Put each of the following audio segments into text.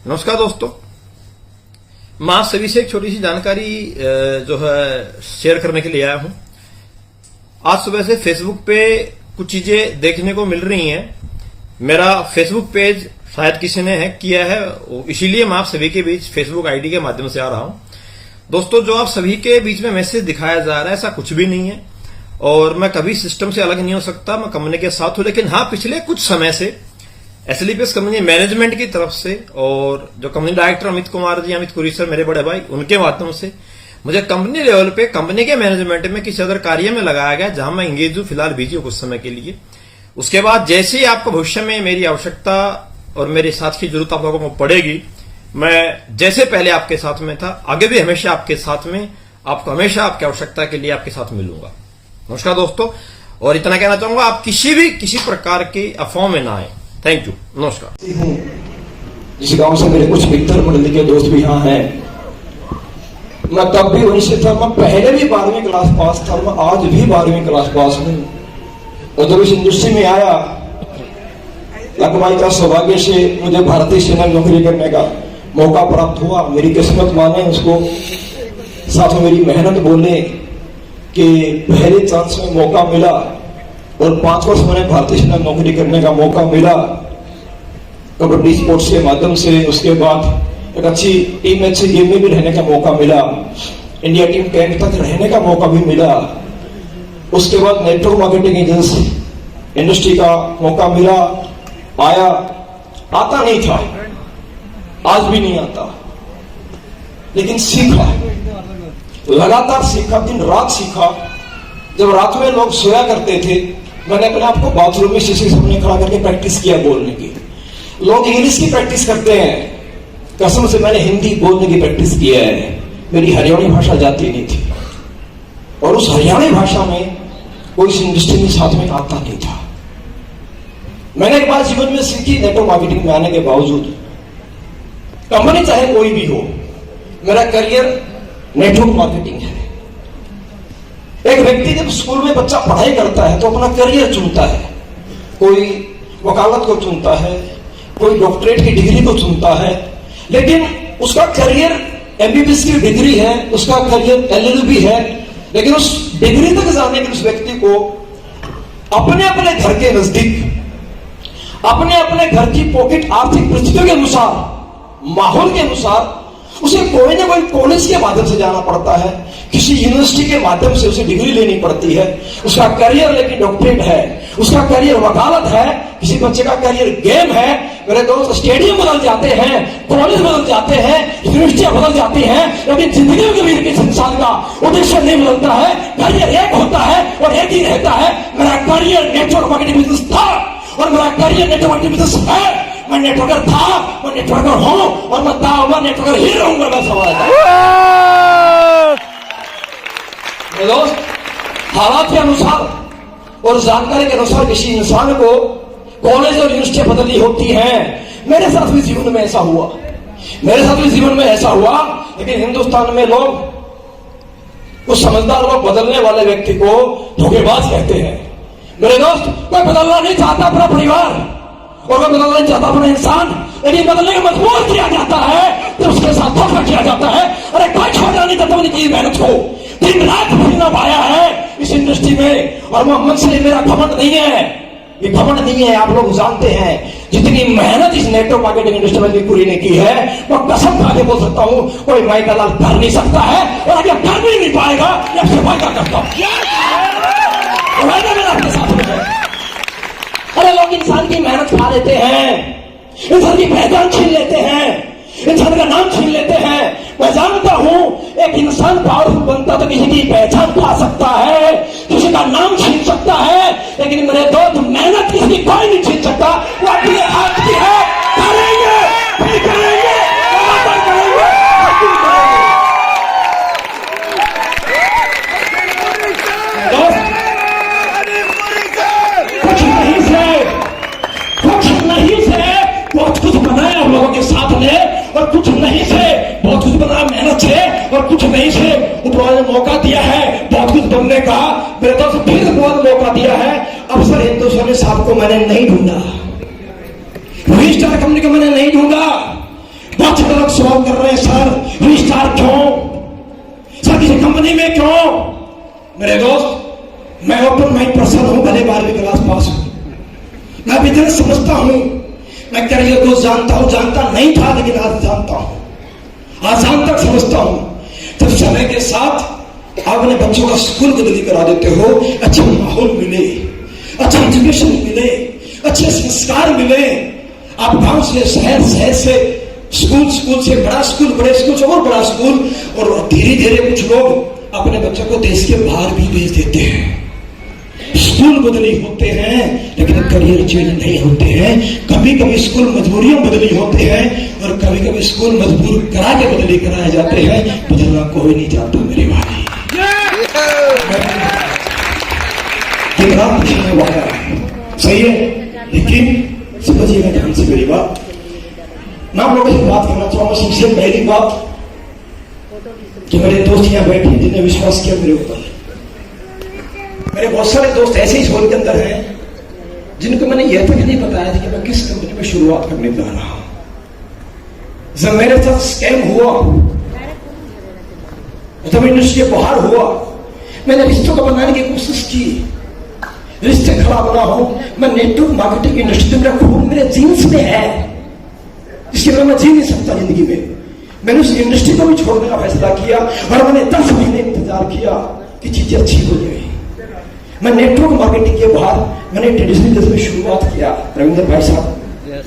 नमस्कार दोस्तों, मैं आप सभी से एक छोटी सी जानकारी जो है शेयर करने के लिए आया हूं। आज सुबह से फेसबुक पे कुछ चीजें देखने को मिल रही हैं। मेरा फेसबुक पेज शायद किसी ने हैक किया है, इसीलिए मैं आप सभी के बीच फेसबुक आईडी के माध्यम से आ रहा हूं। दोस्तों, जो आप सभी के बीच में मैसेज दिखाया जा रहा है ऐसा कुछ भी नहीं है और मैं कभी सिस्टम से अलग नहीं हो सकता। मैं कंपनी के साथ हूं, लेकिन हाँ, पिछले कुछ समय से एसएलपीएस कंपनी मैनेजमेंट की तरफ से और जो कंपनी डायरेक्टर अमित कुमार जी, अमित कुरी सर, मेरे बड़े भाई, उनके माध्यम से मुझे कंपनी लेवल पे कंपनी के मैनेजमेंट में किसी अदर कार्य में लगाया गया जहां मैं इंगेज हूं, फिलहाल बिजी हूं कुछ समय के लिए। उसके बाद जैसे ही आपको भविष्य में मेरी आवश्यकता और मेरे साथ की जरूरत आप लोगों को पड़ेगी, मैं जैसे पहले आपके साथ में था, आगे भी हमेशा आपके साथ में, आपको हमेशा आपकी आवश्यकता के लिए आपके साथ मिलूंगा। नमस्कार दोस्तों, और इतना कहना चाहूंगा, आप किसी प्रकार की अफवाह में ना आए। थैंक यू, नमस्कार। जिस गांव से मेरे कुछ मित्र मंडली के दोस्त भी यहाँ हैं, मैं तब भी वहीं से था। मैं पहले भी 12वीं क्लास पास था, मैं आज भी 12वीं क्लास पास हूँ। और जब इस इंडस्ट्री में आया, लकमाई का सौभाग्य से मुझे भारतीय सेना में नौकरी करने का मौका प्राप्त हुआ। मेरी किस्मत माने उसको, साथ में मेरी मेहनत बोले कि पहले चांस में मौका मिला और 5 वर्ष मैंने भारतीय सेना में नौकरी करने का मौका मिला कबड्डी स्पोर्ट्स के माध्यम से। उसके बाद एक अच्छी टीम में, अच्छी गेम में भी रहने का मौका मिला, इंडिया टीम कैंप तक रहने का मौका भी मिला। उसके बाद नेटवर्क मार्केटिंग एजेंसी इंडस्ट्री का मौका मिला, आया। आता नहीं था, आज भी नहीं आता, लेकिन सीखा, लगातार सीखा, दिन रात सीखा। जब रात में लोग सोया करते थे, मैंने अपने आप को बाथरूम में शीशे के सामने खड़ा करके प्रैक्टिस किया बोलने की। लोग इंग्लिश की प्रैक्टिस करते हैं, कसम से मैंने हिंदी बोलने की प्रैक्टिस किया है। मेरी हरियाणी भाषा जाती नहीं थी और उस हरियाणी भाषा में कोई इस इंडस्ट्री में साथ में आता नहीं था। मैंने एक बात जीवन में सीखी, नेटवर्क मार्केटिंग में आने के बावजूद, कंपनी चाहे कोई भी हो, मेरा करियर नेटवर्क मार्केटिंग है। एक व्यक्ति जब स्कूल में बच्चा पढ़ाई करता है तो अपना करियर चुनता है। कोई वकालत को चुनता है, कोई डॉक्टरेट की डिग्री को चुनता है, लेकिन उसका करियर एमबीबीएस की डिग्री है, उसका करियर एलएलबी है। लेकिन उस डिग्री तक जाने के उस व्यक्ति को अपने अपने घर के नजदीक, अपने अपने घर की पॉकेट आर्थिक परिस्थितियों के अनुसार, माहौल के अनुसार उसे कोई ना कोई कॉलेज के माध्यम से जाना पड़ता है, किसी यूनिवर्सिटी के माध्यम से उसे डिग्री लेनी पड़ती है। उसका करियर लेकिन डॉक्टरेट है, उसका करियर वकालत है, किसी बच्चे का करियर गेम है। मेरे दोस्त, स्टेडियम बदल जाते हैं, कॉलेज बदल जाते हैं, यूनिवर्सिटियां बदल जाती हैं, लेकिन जिंदगी में कभी किसी इंसान का उद्देश्य नहीं बदलता है। करियर एक होता है और एक ही रहता है। मेरा करियर नेटवर्क मार्केटिंग बिजनेस था और मेरा करियर नेटवर्क मार्केटिंग बिजनेस है। मैं नेटवर्कर था, मैं नेटवर्कर हूं और मैं दावा नेटवर्कर ही रहूंगा। मैं सवाल दोस्त, हालात के अनुसार और जानकारी के अनुसार किसी इंसान को कॉलेज और यूनिवर्सिटी बदलनी होती है। मेरे साथ भी जीवन में ऐसा हुआ, मेरे साथ भी जीवन में ऐसा हुआ। लेकिन हिंदुस्तान में लोग, कुछ समझदार लोग, बदलने वाले व्यक्ति को धोखेबाज कहते हैं। मेरे दोस्त, कोई बदलना नहीं चाहता अपना परिवार और कोई बदलना नहीं चाहता अपना इंसान, लेकिन बदलने का मजबूर किया जाता है तो उसके साथ धोखा किया जाता है। अरे कोई छोड़ना नहीं चाहता अपनी मेहनत को, दिन रात पसीना पाया है इस इंडस्ट्री में। और मोहम्मद से मेरा घमंड नहीं है, ये घमंड नहीं है, आप लोग जानते हैं जितनी मेहनत इस नेटवर्क मार्केटिंग इंडस्ट्री में पूरी ने की है, वो कसम खा के बोल सकता हूं कोई माई का लाल कर नहीं सकता है। और अगर कर भी नहीं पाएगा, या फिर वायदा करता हूं, वायदा मेरा आपके साथ में है। अरे लोग इंसान की मेहनत खा लेते हैं, इंसान की पहचान छीन लेते हैं, इंसान का नाम छीन लेते हैं। मैं जानता हूं एक इंसान पावरफुल बनता तो किसी की पहचान खा सकता है, किसी का नाम छीन सकता है, लेकिन मेरे दोस्त, मेहनत किसी की कोई नहीं छीन सकता। वो अपने हाथ की है, करेंगे, फिर करेंगे, लगातार करेंगे, बहुत कुछ बनाया हम लोगों के साथ ने, और कुछ नहीं से बहुत कुछ बनाया मेहनत से, और कुछ नहीं से ऊपर वाले ने मौका दिया है बहुत कुछ बनने का। मेरे दोस्त, फिर बहुत मौका दिया है। अफसर हिंदुस्तान साहब को मैंने नहीं ढूंढा, रजिस्टर कंपनी को मैंने नहीं ढूंढा, सवाल कर रहे हैं, सर रजिस्ट्रार क्यों, सर किसी कंपनी में क्यों? मेरे दोस्त, मैं ओपन माइंड पर्सन हूं, भले 12वीं क्लास पास हूं, मैं बिजनेस समझता हूं, मैं करियर को जानता हूं, जानता नहीं था लेकिन आज जानता हूं, आसान तक समझता हूं। जब समय के साथ आप अपने बच्चों का स्कूल बदली करा देते हो, अच्छा माहौल मिले, अच्छा एजुकेशन मिले, अच्छे संस्कार मिले, आप गांव से शहर, शहर से स्कूल, स्कूल से बड़ा स्कूल, बड़े स्कूल से और बड़ा स्कूल, और धीरे धीरे कुछ लोग अपने बच्चों को देश के बाहर भी भेज देते हैं। स्कूल बदली होते हैं लेकिन करियर चेंज नहीं होते हैं। कभी कभी स्कूल मजबूरियों बदली होते हैं और कभी कभी स्कूल मजबूर करा के बदली कराए जाते हैं। बदलना कोई नहीं चाहता मेरे भाई। वाला सही है, लेकिन समझिएगा ध्यान से मेरी बात। मैं आप लोगों से बात करना चाहूंगा। सबसे पहली बात कि मेरे दोस्त यहाँ बैठे जिन्हें विश्वास किया मेरे ऊपर, मेरे बहुत सारे दोस्त ऐसे ही झोल के अंदर हैं जिनको मैंने यह तक नहीं बताया था कि मैं किस कंपनी में शुरुआत करने जा रहा हूं। जब मेरे साथ स्कैम हुआ, जब इंडस्ट्री बाहर हुआ, मैंने रिश्तों को बनाने की कोशिश की, रिश्ते खराब ना हो। मैं नेटवर्क मार्केटिंग इंडस्ट्री में, मेरा खून मेरे जीन्स में है, इसके बिना मैं जी नहीं सकता जिंदगी में। मैंने उस इंडस्ट्री को भी छोड़ने का फैसला किया और मैंने 10 महीने इंतजार किया कि चीजें अच्छी हो जाए। मैं नेटवर्क मार्केटिंग के बाहर मैंने ट्रेडिशनल बिजनेस में शुरुआत किया। रविंद्र भाई साहब,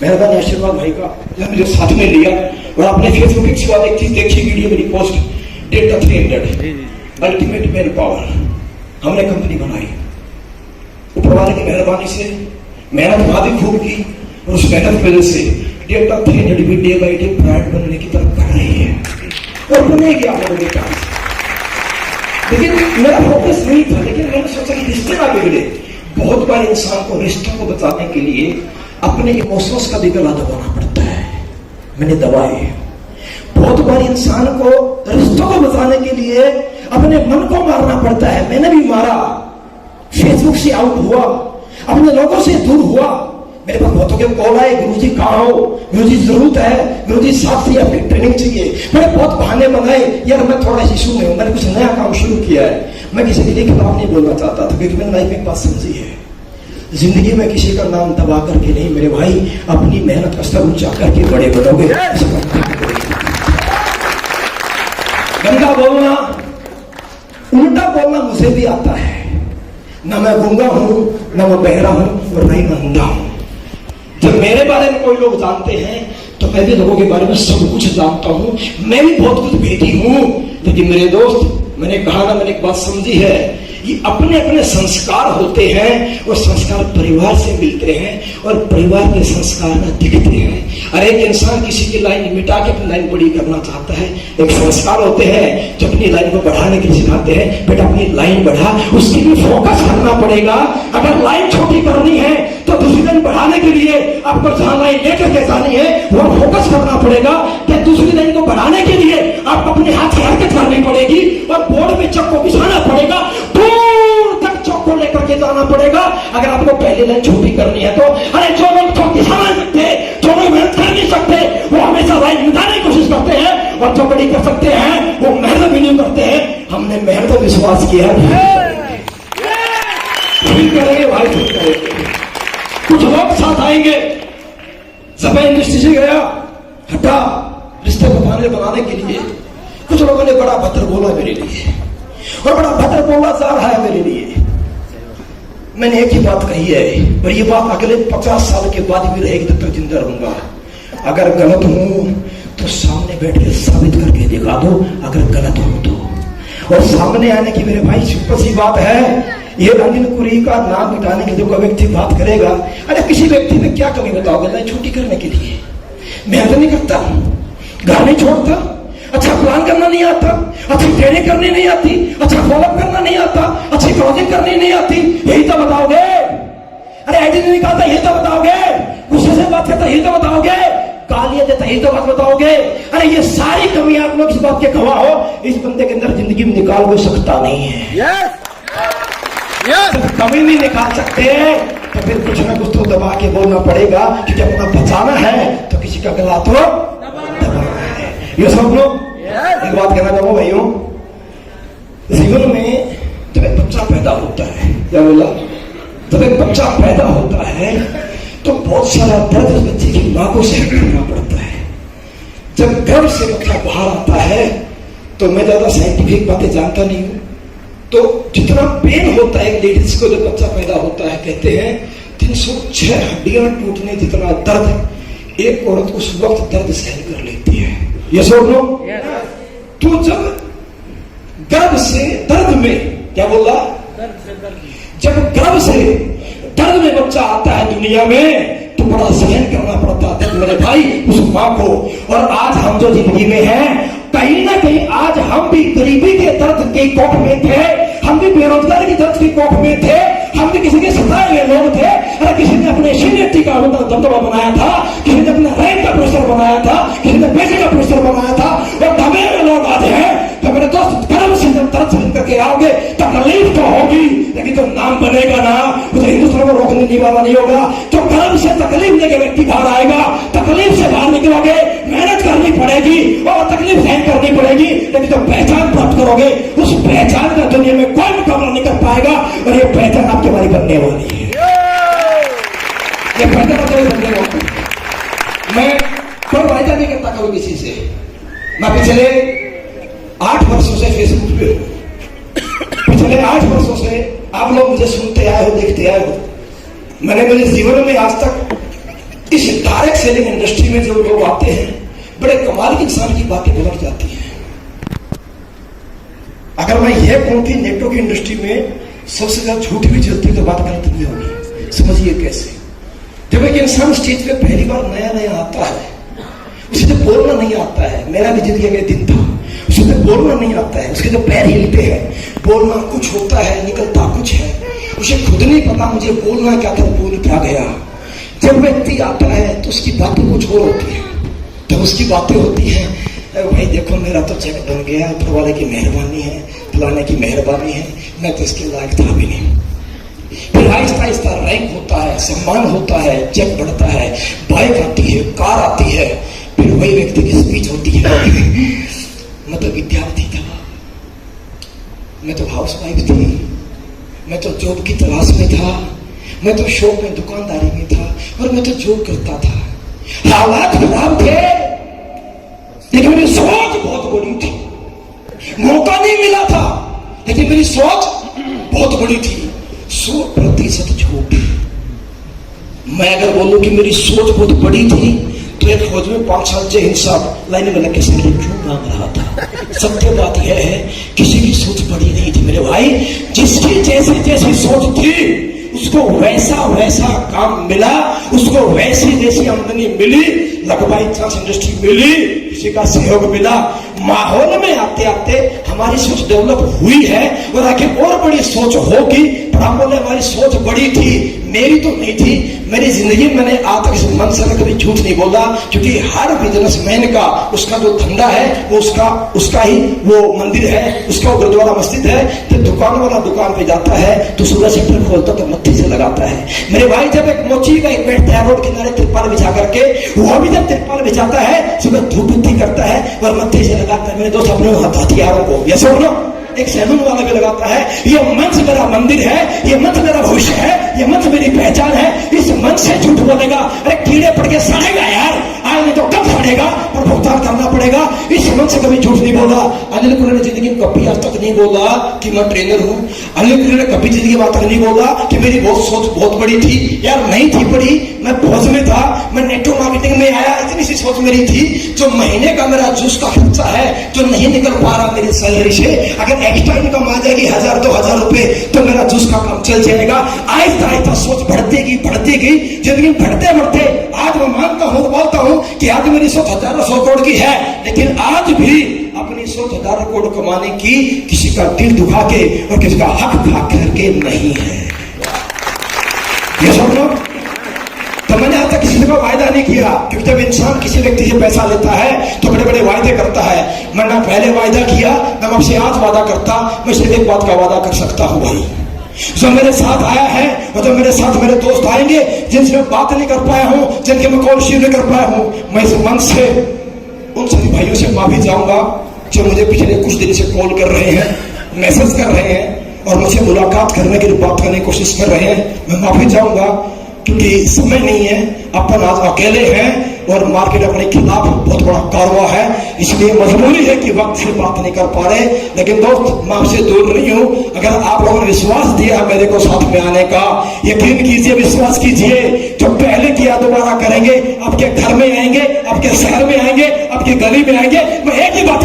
मेहरबानी आशीर्वाद भाई का मुझे साथ में लिया और आपने फेसबुक की सिवा एक चीज देखी, वीडियो मेरी post, delta 300 ultimate man power, हमने कंपनी बनाई। ऊपर वाले की मेहरबानी से मेहनत भाभी खूब की और उस मेहनत की वजह से डेल्टा 300 भी डे बाई डे ब्रांड बनने की तरफ बढ़ रही है और बनेगी आप लोगों के पास। लेकिन मेरा फोकस नहीं था, लेकिन मैंने सोचा कि रिश्ते ना बिगड़े। बहुत बार इंसान को रिश्तों को बचाने के लिए अपने इमोशंस का भी गला दबाना पड़ता है, मैंने दबाए। बहुत बार इंसान को रिश्तों को बचाने के लिए अपने मन को मारना पड़ता है, मैंने भी मारा। फेसबुक से आउट हुआ, अपने लोगों से दूर हुआ। मेरे पास बहुतों के कॉल आए, गुरुजी कहाँ हो, गुरुजी जरूरत है, गुरुजी साथ से आपकी ट्रेनिंग चाहिए। मैंने बहुत बहाने बनाए, यार मैं थोड़ा इशू में हूं, मैंने कुछ नया काम शुरू किया है। मैं किसी के खिलाफ नहीं बोलना चाहता था, क्योंकि मैंने लाइफ में एक बात समझी है, जिंदगी में किसी का नाम दबा करके नहीं मेरे भाई, अपनी मेहनत का स्तर ऊंचा करके बड़े बनोगे। गंदा बोलना, उल्टा बोलना मुझे भी आता है। ना मैं गूंगा हूं, ना मैं बहरा हूं और ना ही मैं अंधा हूं। जब मेरे बारे में कोई लोग जानते हैं तो मैं भी लोगों के बारे में सब कुछ जानता हूं, मैं भी बहुत कुछ भेदी हूं। लेकिन मेरे दोस्त, मैंने कहा ना, मैंने एक बात समझी है, ये अपने अपने संस्कार होते हैं और संस्कार परिवार से मिलते हैं और परिवार के संस्कार ना दिखते हैं। अरे एक इंसान किसी की लाइन मिटा के अपनी लाइन बड़ी करना चाहता है, एक संस्कार होते हैं जो अपनी लाइन को बढ़ाने के लिए सिखाते हैं, बेटा अपनी लाइन बढ़ा, उसके लिए फोकस करना पड़ेगा। अगर लाइन छोटी करनी है तो दूसरी लाइन बढ़ाने के लिए आपको जहां लाइन लेकर के जानी है वह फोकस करना पड़ेगा। क्या दूसरी लाइन को बढ़ाने के लिए आपको अपने हाथ से हरकत करनी पड़ेगी और बोर्ड में चक को बिछाना पड़ेगा, दूर तक चौक को लेकर के जाना पड़ेगा। अगर आपको पहली लाइन छोटी करनी है तो अरे जो लोग चौक बिछा नहीं सकते, जो लोग मेहनत कर नहीं सकते, वो हमेशा लाइन मिटाने की कोशिश करते हैं, और जो बड़ी कर सकते हैं वो मेहनत भी नहीं करते हैं। हमने मेहनत पर विश्वास किया, फिर करेंगे भाई, फिर करेंगे। कुछ लोग साथ आएंगे। जब मैं इंडस्ट्री से गया, हटा रिश्ते बनाने के लिए, कुछ लोगों ने बड़ा भद्र बोला मेरे लिए और बड़ा भद्र बोला जा रहा है मेरे लिए। मैंने एक ही बात कही है और ये बात अगले 50 साल के बाद भी रहेगी, तब तक जिंदा रहूंगा। अगर गलत हूं तो सामने बैठ के साबित करके दिखा दो, अगर गलत हूं तो। और सामने आने की मेरे भाई सिंपल सी बात है, ये अनिल कुरी का नाम मिटाने के लिए कोई व्यक्ति बात करेगा, अरे किसी व्यक्ति में क्या कमी बताओगे? मैं छोटी करने के लिए मेहनत नहीं करता, घर नहीं छोड़ता, अच्छा प्लान करना नहीं आता, अच्छी ट्रेनिंग करनी नहीं आती, अच्छा फॉलोअप करना नहीं आता, अच्छी क्लोजिंग करनी नहीं आती, यही तो बताओगे? अरे आईडी नहीं निकालता, यही तो बताओगे? गुस्से से बात करता, यही तो बताओगे? गालियां देता, यही तो बात बताओगे? अरे ये सारी कमियां आप लोग इस बात के गवाह हो, इस बंदे के अंदर जिंदगी में निकाल कोई सकता नहीं है। कभी नहीं निकाल सकते, तो फिर कुछ ना कुछ तो दबा के बोलना पड़ेगा कि जब अपना बचाना है तो किसी का गला तो दबाना है। ये सब लोग एक बात कहना चाहूंगा भाइयों, जीवन में जब एक बच्चा पैदा होता है, क्या बोला, जब एक बच्चा पैदा होता है तो बहुत सारा दर्द उस बच्चे की मां को सहन करना पड़ता है। जब गर्भ से बच्चा बाहर आता है तो मैं ज्यादा साइंटिफिक बातें जानता नहीं हूं, तो जितना पेन होता है लेडीज को जब बच्चा पैदा होता है, कहते हैं 306 हड्डियां टूटने जितना दर्द एक औरत उस वक्त दर्द सहन कर लेती है। ये सोच लो। तो जब गर्भ से दर्द में, क्या बोला, जब गर्भ से दर्द में बच्चा आता है दुनिया में तो बड़ा सहन करना पड़ता है मेरे भाई उस मां को। और आज हम जो जिंदगी में हैं, कहीं ना कहीं आज हम भी गरीबी के दर्द की कोख में थे, हम भी बेरोजगारी की दर्द की कोख में थे, हम भी किसी के सताए हुए लोग थे। अरे किसी ने अपने सीनियरिटी का दबदबा बनाया था, किसी ने अपना रैंक का प्रेशर बनाया था, किसी ने पैसे का प्रेशर बनाया था, और दबे हुए लोग आते हैं। तो मेरे दोस्त गर्व से जब दर्द सहन करके आओगे तकलीफ तो होगी, लेकिन जो नाम बनेगा ना वो तो हिंदुस्तान को रोकने वाला नहीं होगा। तो गर्व से तकलीफ लेके व्यक्ति बाहर आएगा, तकलीफ से बाहर निकलोगे, मेहनत करनी पड़ेगी और तकलीफ सहन करनी पड़ेगी, लेकिन जो पहचान प्राप्त करोगे उस पहचान का दुनिया में कोई मुकाबला नहीं कर पाएगा। और ये पहचान आपके हमारी बनने वाली है, ये पहचान आपके बनने वाली है। मैं कोई वायदा नहीं करता करूँ किसी से। मैं पिछले 8 वर्षों से फेसबुक पे हूं, पिछले 8 वर्षों से आप लोग मुझे सुनते आए हो, देखते आए हो। मैंने मेरे जीवन में आज तक इस डायरेक्ट सेलिंग इंडस्ट्री में जो लोग आते हैं, बड़े कमाल की इंसान की बातें भुलक जाती हैं। अगर मैं यह कहूं कि नेटवर्क की इंडस्ट्री में सबसे ज्यादा झूठ भी चलती है तो बात गलत नहीं होगी। समझिए कैसे, जब एक इंसान स्टेज पे पहली बार नया नया आता है, उसे तो बोलना नहीं आता है। मेरा भी जिंदगी का दिन था, उसे तो बोलना नहीं आता है, उसके जो पैर हिलते हैं, बोलना कुछ होता है, निकलता कुछ है, उसे खुद नहीं पता मुझे बोलना क्या था, बोल क्या गया। जब व्यक्ति आता है तो उसकी बातें कुछ और होती है, तो उसकी बातें होती हैं, भाई देखो मेरा तो चेक बन गया, ऊपर वाले की मेहरबानी है, फलाने की मेहरबानी है, मैं तो इसके लायक था भी नहीं। फिर आहिस्ता आहिस्ता रैंक होता है, सम्मान होता है, चेक बढ़ता है, बाइक आती है, कार आती है, फिर वही व्यक्ति की स्पीच होती है, मैं तो विद्यार्थी था, मैं तो हाउसवाइफ थी, मैं तो जॉब की तलाश में था, मैं तो शॉप में दुकानदारी में था, और मैं तो जॉब करता था। हालात खराब थे, लेकिन मेरी सोच बहुत बड़ी थी। मौका नहीं मिला था, लेकिन मेरी सोच बहुत बड़ी थी। 100% झूठ। मैं अगर बोलूं कि मेरी सोच बहुत बड़ी थी तो एक फौज में 5 साल जय हिंद साहब लाइन में लग के क्यों मांग रहा था। सत्य बात यह है, किसी की सोच बड़ी नहीं थी मेरे भाई। जिसकी जैसी जैसी सोच थी उसको वैसा वैसा काम मिला, उसको वैसी जैसी आमदनी मिली, लगवाई चांस इंडस्ट्री मिली, किसी का सहयोग मिला। माहौल में आते आते हमारी सोच डेवलप हुई है, और आगे और बड़ी सोच होगी। पर बोले हमारी सोच बड़ी थी, मेरी तो नहीं थी। मेरी जिंदगी में मैंने आज तक इस मन से कभी झूठ नहीं बोला, क्योंकि हर बिजनेसमैन का उसका जो धंधा है वो उसका ही वो मंदिर है, उसका गुरुद्वारा मस्जिद है। तो दुकान वाला दुकान पे जाता है तो सूरज सेक्टर खोलता तो मत्थी से लगाता है। मेरे भाई जब एक मोची का एक बेड तैयार रोड किनारे तिरपाल बिछा करके, वो भी जब तिरपाल बिछाता है सुबह धूप बत्ती करता है और मत्थी से लगाता है। मेरे दोस्त अपने हथियारों को, ये सुन लो, एक सैलून वाला भी लगाता है। ये मंच मेरा मंदिर है, ये मंच मेरा भविष्य है, ये मंच मेरी पहचान है। इस मंच से झूठ बोलेगा, अरे कीड़े पड़ के सड़ेगा यार, आज नहीं तो कब सड़ेगा, पर भुगतान करना पड़ेगा। इस मंच से कभी झूठ नहीं बोला। अनिल कुमार ने जिंदगी में कभी आज तक नहीं बोला कि मैं ट्रेनर हूं। अनिल कुमार ने कभी जिंदगी में आज तक नहीं बोला कि मेरी बहुत सोच बहुत बड़ी थी। यार नहीं थी बड़ी, मैं फौज में था, मैं नेटवर्क मार्केटिंग में आया, इतनी सी सोच मेरी थी। जो महीने का मेरा जूस का खर्चा है जो नहीं निकल पा रहा मेरी सैलरी से, अगर एक्स्ट्रा इनकम आ जाएगी 1000-2000 रुपए तो मेरा जूस का काम चल जाएगा। आहिस्ता आहिस्ता सोच बढ़ती गई। जिंदगी बढ़ते बढ़ते आज मैं मानता हूं, बोलता हूं कि आज मेरी सोच 1000-100 करोड़ की है, लेकिन आज भी अपनी सोच 1000 करोड़ कमाने की किसी का दिल दुखा के और किसी का हक खा करके नहीं है। ये सब लोग, तो मैंने आज तक किसी का वायदा नहीं किया, क्योंकि जब इंसान किसी व्यक्ति से पैसा लेता है तो बड़े बड़े वायदे करता है। मैं ना पहले वायदा किया, ना आपसे आज वादा करता। मैं सिर्फ एक बात का वादा कर सकता हूं भाई, जो मेरे साथ आया है और जो मेरे साथ मेरे दोस्त आएंगे, जिनसे मैं बात नहीं कर पाया हूं, जिनके मैं कॉल रिसीव नहीं कर पाया हूं, मैं इस मन से उन सभी भाइयों से माफी चाहूंगा जो मुझे पिछले कुछ दिन से कॉल कर रहे हैं, मैसेज कर रहे हैं और मुझसे मुलाकात करने के लिए बात करने की कोशिश कर रहे हैं। मैं माफी चाहूंगा क्योंकि समय नहीं है, अपन आज अकेले हैं और मार्केट अपने खिलाफ बहुत बड़ा कारवा है, इसलिए मजबूरी है कि वक्त से बात नहीं कर पा रहे। लेकिन दोस्त, मैं आपसे दूर नहीं हूं। अगर आप लोगों ने विश्वास दिया मेरे को साथ में आने का, यकीन कीजिए, विश्वास कीजिए, जो पहले किया दोबारा करेंगे। आपके घर में आएंगे, आपके शहर में आएंगे, आपकी गली में आएंगे। मैं एक ही बात